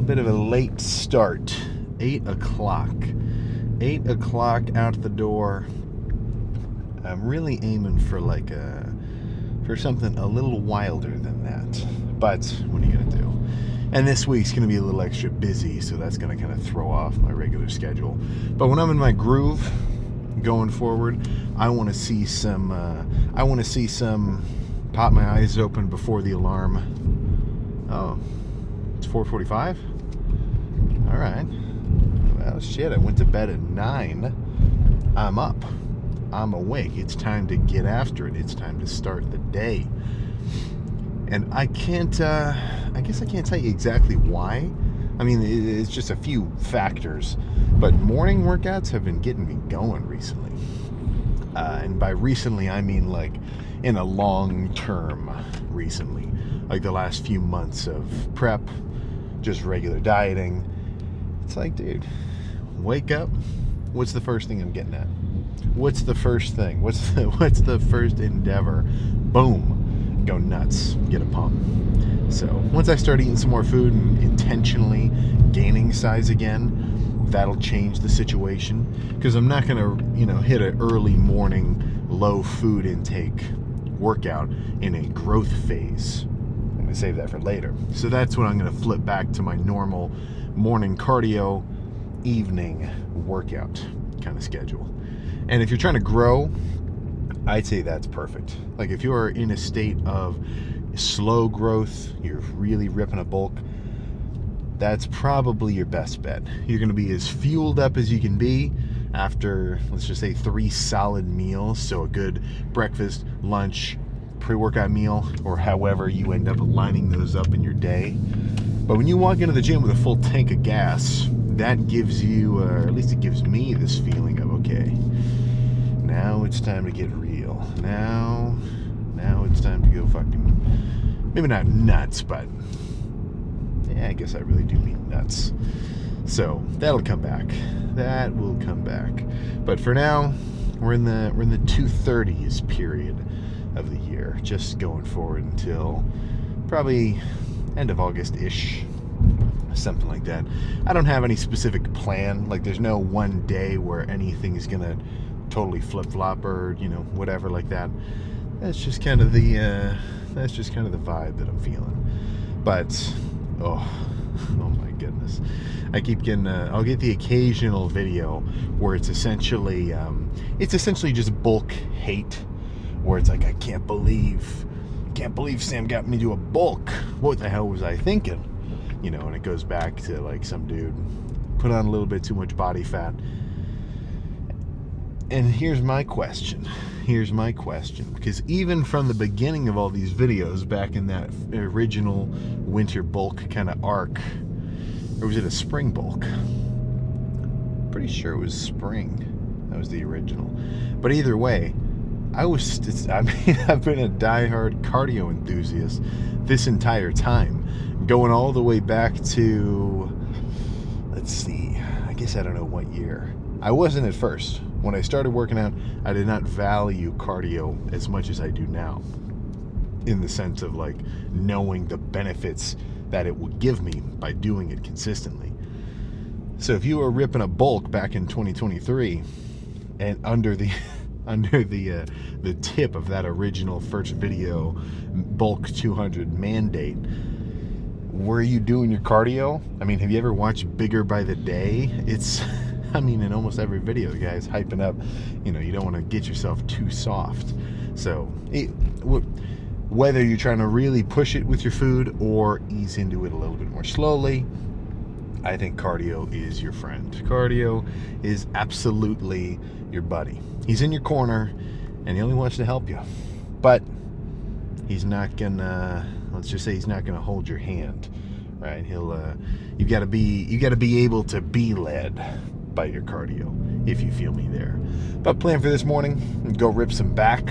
bit of a late start. 8 o'clock. 8 o'clock out the door. I'm really aiming for for something a little wilder than that. But what are you going to do? And this week's going to be a little extra busy, so that's going to kind of throw off my regular schedule. But when I'm in my groove going forward, I want to see some pop my eyes open before the alarm. Oh, it's 4:45? All right. Well, shit, I went to bed at 9. I'm up. I'm awake. It's time to get after it. It's time to start the day. And I guess I can't tell you exactly why. I mean, it's just a few factors. But morning workouts have been getting me going recently. And by recently, I mean like in a long term recently. Like the last few months of prep, just regular dieting. It's like, dude, wake up. What's the first thing I'm getting at? What's the first thing? What's the first endeavor? Boom. Go nuts. Get a pump. So once I start eating some more food and intentionally gaining size again, that'll change the situation. Because I'm not going to, hit an early morning low food intake workout in a growth phase. I'm going to save that for later. So that's when I'm going to flip back to my normal morning cardio, evening workout kind of schedule. And if you're trying to grow, I'd say that's perfect. Like if you are in a state of slow growth, you're really ripping a bulk, that's probably your best bet. You're going to be as fueled up as you can be after, let's just say, 3 solid meals. So a good breakfast, lunch, pre-workout meal, or however you end up lining those up in your day. But when you walk into the gym with a full tank of gas, that gives you, or at least it gives me, this feeling of, okay, now it's time to get real. Now it's time to go fucking, maybe not nuts, but yeah, I guess I really do mean nuts. So that'll come back. That will come back. But for now, we're in the 230s period of the year, just going forward until probably end of August-ish, something like that. I don't have any specific plan. Like there's no one day where anything is gonna totally flip-flop or whatever like that. That's just kind of the vibe that I'm feeling. But oh my goodness, I keep getting I'll get the occasional video where it's essentially just bulk hate, where it's like, I can't believe Sam got me to a bulk. What the hell was I thinking? And it goes back to like some dude put on a little bit too much body fat. And here's my question, because even from the beginning of all these videos, back in that original winter bulk kind of arc, or was it a spring bulk? Pretty sure it was spring. That was the original. But either way, I've been a diehard cardio enthusiast this entire time, going all the way back to, let's see, I guess I don't know what year. I wasn't at first. When I started working out, I did not value cardio as much as I do now, in the sense of like knowing the benefits that it would give me by doing it consistently. So if you were ripping a bulk back in 2023 and under the tip of that original first video bulk 200 mandate, were you doing your cardio? I mean, have you ever watched Bigger by the Day? In almost every video, the guy's hyping up, you don't want to get yourself too soft. So whether you're trying to really push it with your food or ease into it a little bit more slowly, I think cardio is your friend. Cardio is absolutely your buddy. He's in your corner and he only wants to help you. But he's not gonna, let's just say he's not gonna hold your hand, right? You gotta be able to be led by your cardio, if you feel me there. But plan for this morning, go rip some back.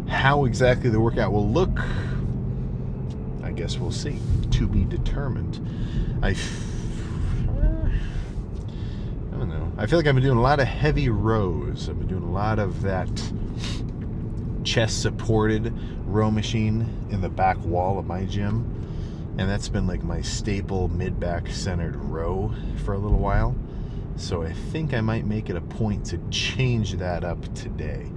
How exactly the workout will look, I guess we'll see. To be determined. I don't know. I feel like I've been doing a lot of heavy rows. I've been doing a lot of that chest supported row machine in the back wall of my gym. and that's been like my staple mid-back centered row for a little while. So I think I might make it a point to change that up today.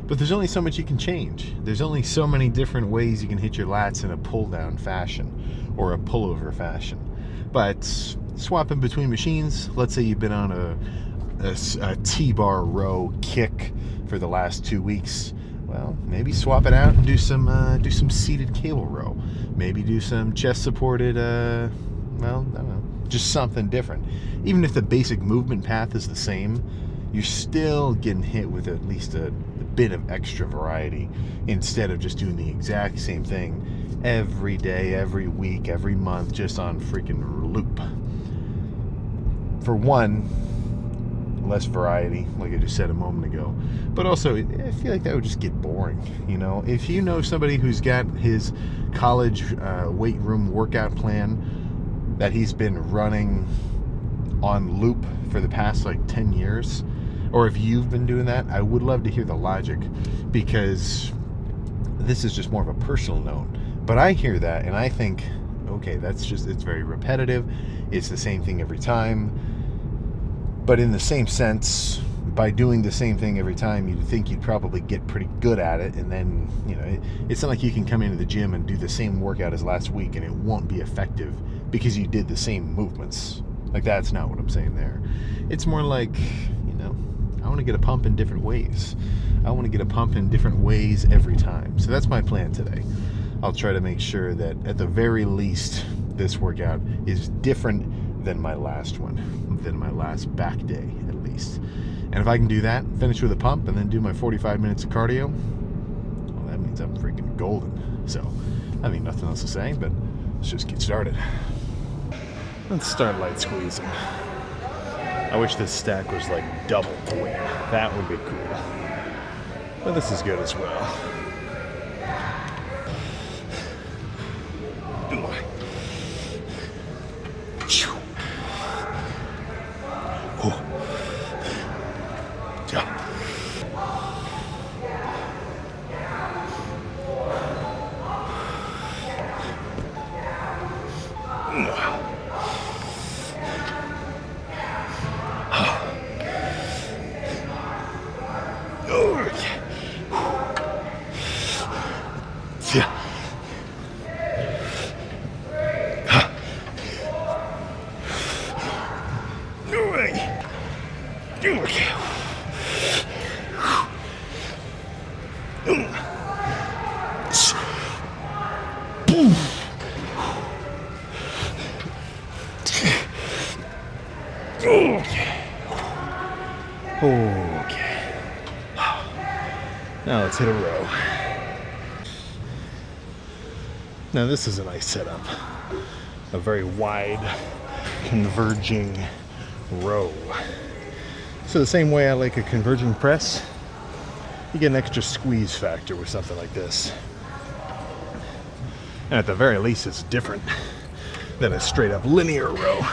But there's only so much you can change. There's only so many different ways you can hit your lats in a pull-down fashion or a pullover fashion. But swapping between machines, let's say you've been on a T-bar row kick for the last 2 weeks. Well, maybe swap it out and do some seated cable row. Maybe do some chest-supported, well, I don't know, just something different. Even if the basic movement path is the same, you're still getting hit with at least a bit of extra variety instead of just doing the exact same thing every day, every week, every month, just on freaking loop. For one, less variety, like I just said a moment ago, but also I feel like that would just get boring. You know, if you know somebody who's got his college weight room workout plan that he's been running on loop for the past like 10 years, or if you've been doing that, I would love to hear the logic, because this is just more of a personal note. But I hear that and I think, okay, it's very repetitive. It's the same thing every time. But in the same sense, by doing the same thing every time, you'd think you'd probably get pretty good at it. And then, you know, it's not like you can come into the gym and do the same workout as last week and it won't be effective because you did the same movements. Like, that's not what I'm saying there. It's more like, you know, I want to get a pump in different ways. I want to get a pump in different ways every time. So that's my plan today. I'll try to make sure that at the very least, this workout is different than my last one, than my last back day at least. And if I can do that, finish with a pump, and then do my 45 minutes of cardio, well, that means I'm freaking golden. So, I mean, nothing else to say, but let's just get started. Let's start light squeezing. I wish this stack was like double the weight. That would be cool. But this is good as well. Okay. Now let's hit a row. Now this is a nice setup. A very wide, converging row. So the same way I like a converging press, you get an extra squeeze factor with something like this. And at the very least, it's different than a straight up linear row.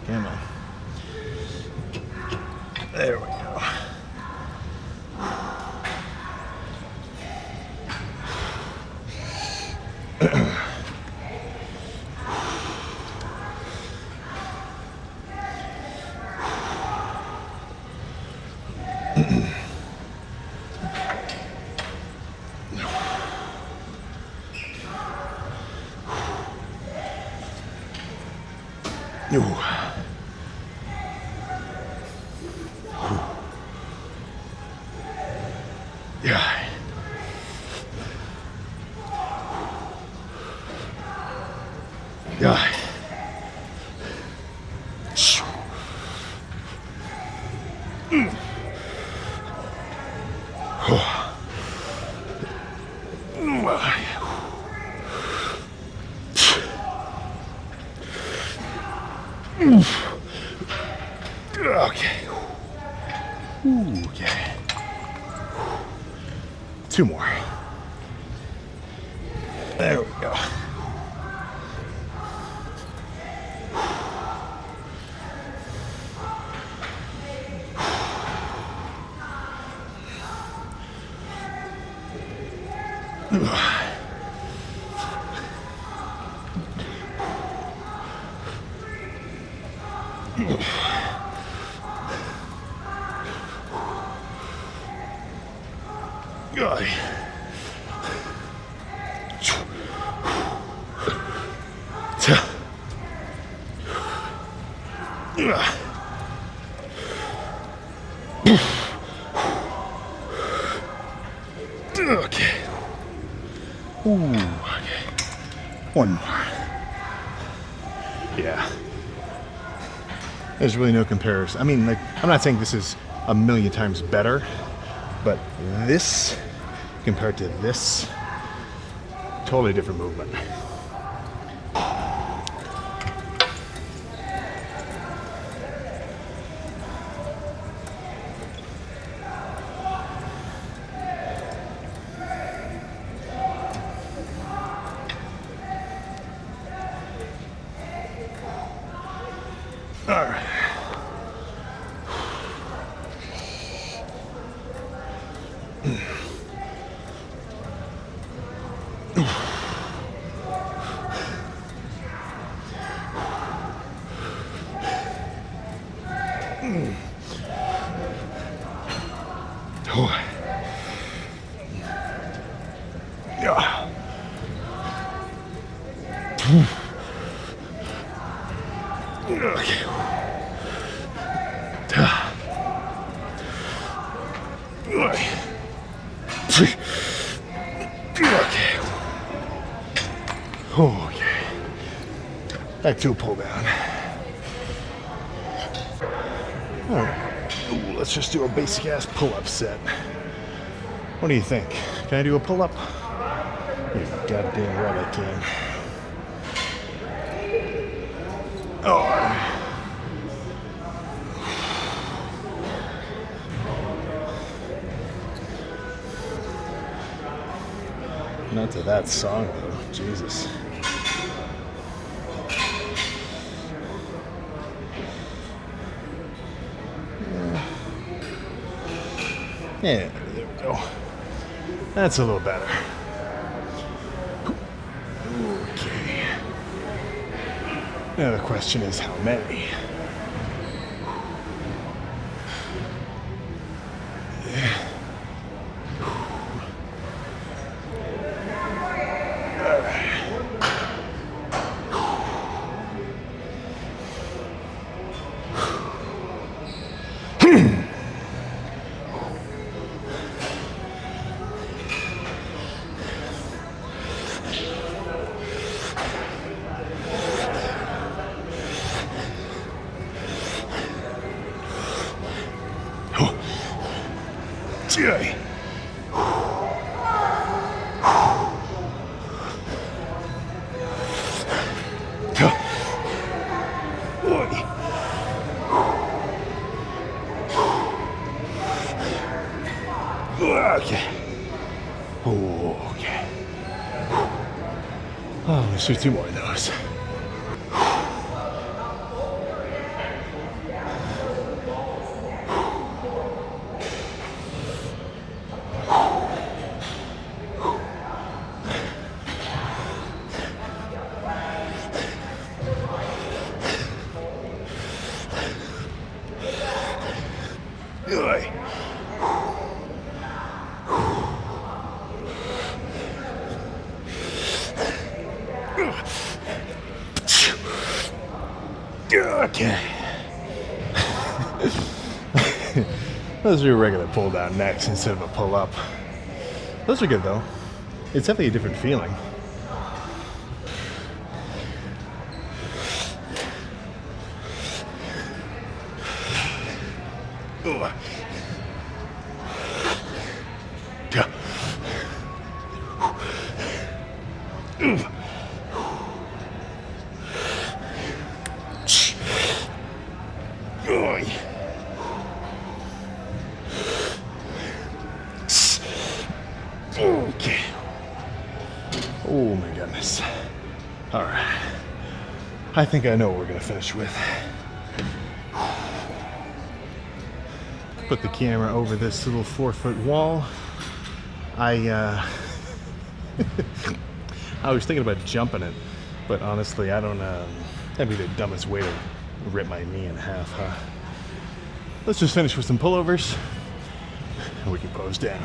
Come on. There we go. Yeah. Yeah. Okay. Okay. 2 more. There we go. Ugh. Okay. Ooh, okay. One more. Yeah. There's really no comparison. I mean, like, I'm not saying this is a million times better, but this compared to this, totally different movement. All right. Oh. Yeah. Okay. Okay. Back to a pull down. All right. Ooh, let's just do a basic ass pull-up set. What do you think? Can I do a pull-up? You're goddamn right I can. Oh. Not to that song though. Jesus. Yeah, there we go. That's a little better. Okay. Now the question is how many? Jay. Okay. Okay. Oh, let's do 2 more of those. Okay. Let's do a regular pull down next instead of a pull up. Those are good though. It's definitely a different feeling. Okay. Oh my goodness. All right. I think I know what we're gonna finish with. Put the camera over this little 4-foot wall. I was thinking about jumping it, but honestly, I don't. That'd be the dumbest way to rip my knee in half, huh? Let's just finish with some pullovers and we can pose down.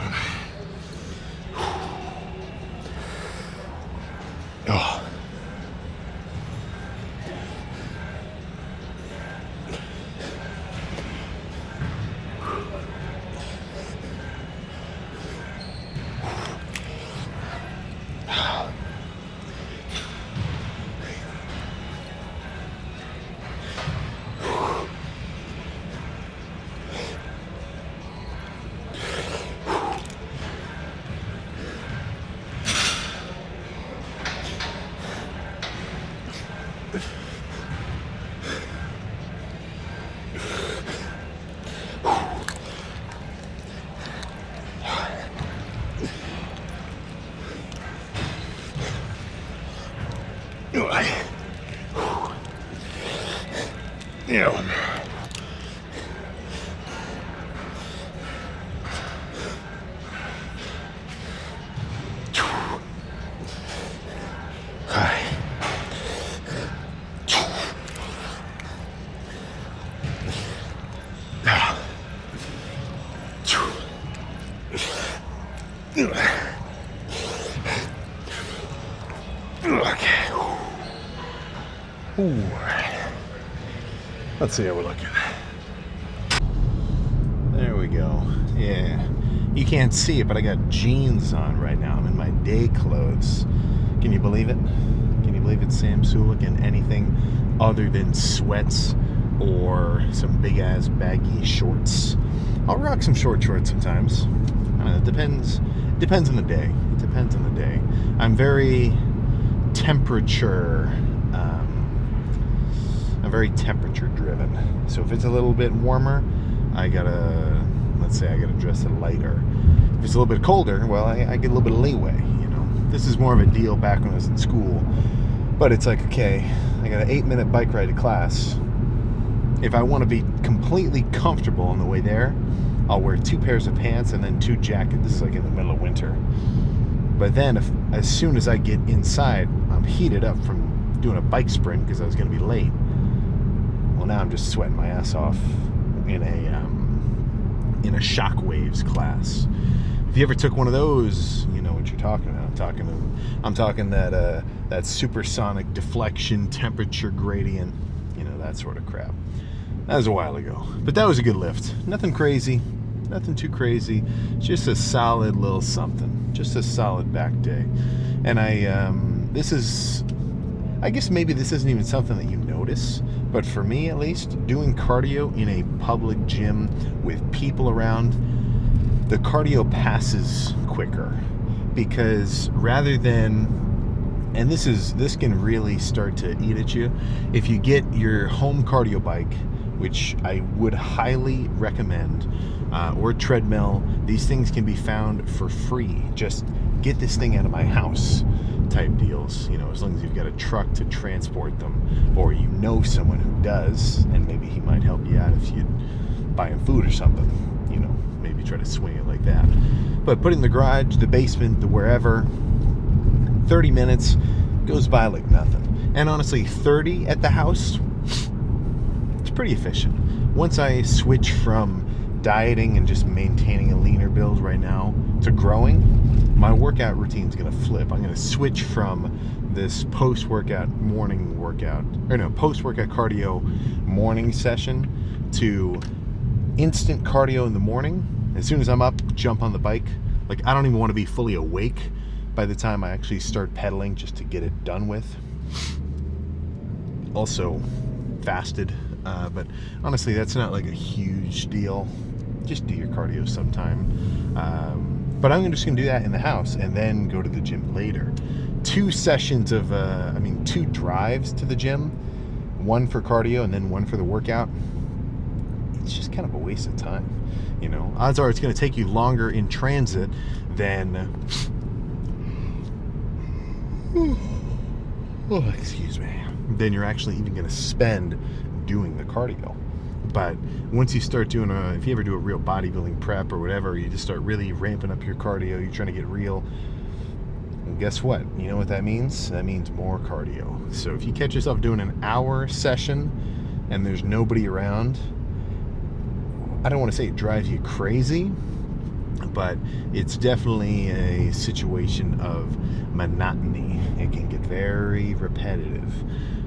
Oh. Yeah. Okay. Ooh. Let's see how we're looking. There we go. Yeah. You can't see it, but I got jeans on right now. I'm in my day clothes. Can you believe it? Can you believe it's Sam Sulek in anything other than sweats or some big ass baggy shorts? I'll rock some short shorts sometimes. It depends on the day. It depends on the day. I'm very temperature driven. So if it's a little bit warmer, let's say I gotta dress it lighter. If it's a little bit colder, well, I get a little bit of leeway, you know. This is more of a deal back when I was in school. But it's like, okay, I got an 8-minute bike ride to class. If I want to be completely comfortable on the way there, I'll wear 2 pairs of pants and then 2 jackets. This is like in the middle of winter. But then as soon as I get inside, I'm heated up from doing a bike sprint because I was going to be late. Well, now I'm just sweating my ass off in a Shockwaves class. If you ever took one of those, you know what you're talking about. I'm talking that supersonic deflection, temperature gradient, you know, that sort of crap. That was a while ago, but that was a good lift. Nothing crazy, nothing too crazy. Just a solid little something. Just a solid back day. And I guess maybe this isn't even something that you notice, but for me at least, doing cardio in a public gym with people around, the cardio passes quicker. Because rather than, and this can really start to eat at you, if you get your home cardio bike, which I would highly recommend, or treadmill, these things can be found for free. Just get this thing out of my house type deals, you know, as long as you've got a truck to transport them, or you know someone who does, and maybe he might help you out if you buy him food or something, you know, maybe try to swing it like that. But put it in the garage, the basement, the wherever, 30 minutes goes by like nothing. And honestly, 30 at the house, it's pretty efficient. Once I switch from dieting and just maintaining a leaner build right now to growing, my workout routine is going to flip. I'm going to switch from this post-workout cardio morning session to instant cardio in the morning. As soon as I'm up, jump on the bike. Like, I don't even want to be fully awake by the time I actually start pedaling, just to get it done with. Also fasted, but honestly, that's not like a huge deal. Just do your cardio sometime. But I'm just gonna do that in the house and then go to the gym later. 2 sessions of, 2 drives to the gym, 1 for cardio and then 1 for the workout. It's just kind of a waste of time. You know, odds are it's gonna take you longer in transit than, then you're actually even gonna spend doing the cardio. But once you start doing if you ever do a real bodybuilding prep or whatever, you just start really ramping up your cardio, you're trying to get real. And guess what? You know what that means? That means more cardio. So if you catch yourself doing an hour session, and there's nobody around, I don't want to say it drives you crazy, but it's definitely a situation of monotony. It can get very repetitive.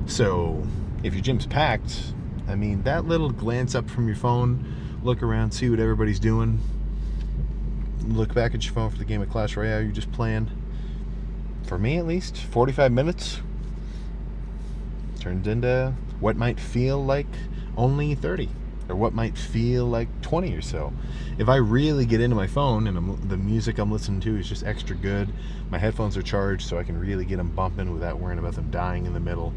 So if your gym's packed, I mean, that little glance up from your phone, look around, see what everybody's doing, look back at your phone for the game of Clash Royale you're just playing, for me at least, 45 minutes turns into what might feel like only 30, or what might feel like 20 or so. If I really get into my phone and the music I'm listening to is just extra good, my headphones are charged so I can really get them bumping without worrying about them dying in the middle,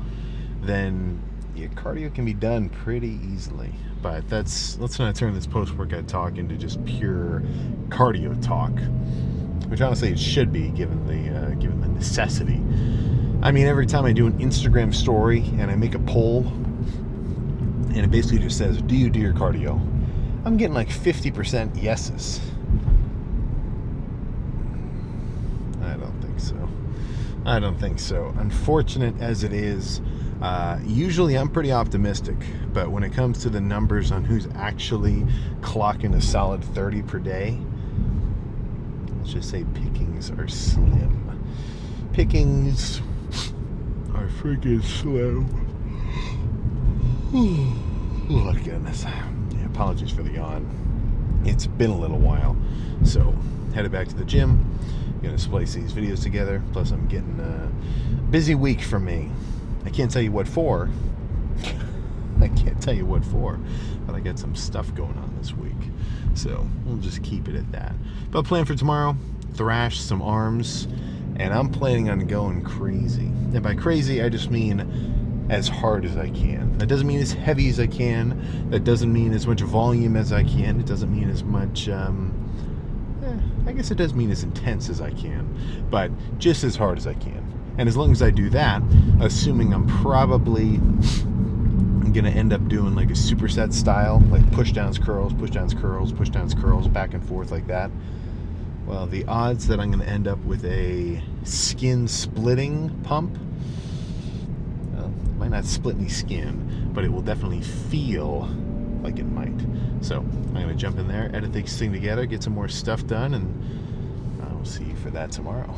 then your cardio can be done pretty easily. But let's not turn this post-workout talk into just pure cardio talk, which honestly it should be, given the necessity. I mean, every time I do an Instagram story and I make a poll, and it basically just says, do you do your cardio? I'm getting like 50% yeses. I don't think so. Unfortunate as it is, usually I'm pretty optimistic, but when it comes to the numbers on who's actually clocking a solid 30 per day, let's just say pickings are slim. Pickings are freaking slim. Oh goodness. Yeah, apologies for the yawn. It's been a little while, so headed back to the gym. Gonna splice these videos together. Plus, I'm getting a busy week for me. I can't tell you what for. I can't tell you what for, but I got some stuff going on this week, so we'll just keep it at that. But plan for tomorrow: thrash some arms, and I'm planning on going crazy. And by crazy, I just mean as hard as I can. That doesn't mean as heavy as I can. That doesn't mean as much volume as I can. It doesn't mean as much. I guess it does mean as intense as I can, but just as hard as I can. And as long as I do that, assuming I'm probably gonna end up doing like a superset style, like push downs, curls, push downs, curls, push downs, curls, back and forth like that, well, the odds that I'm gonna end up with a skin splitting pump, well, it might not split any skin, but it will definitely feel like it might. So I'm gonna jump in there, edit this thing together, get some more stuff done, and I'll see you for that tomorrow.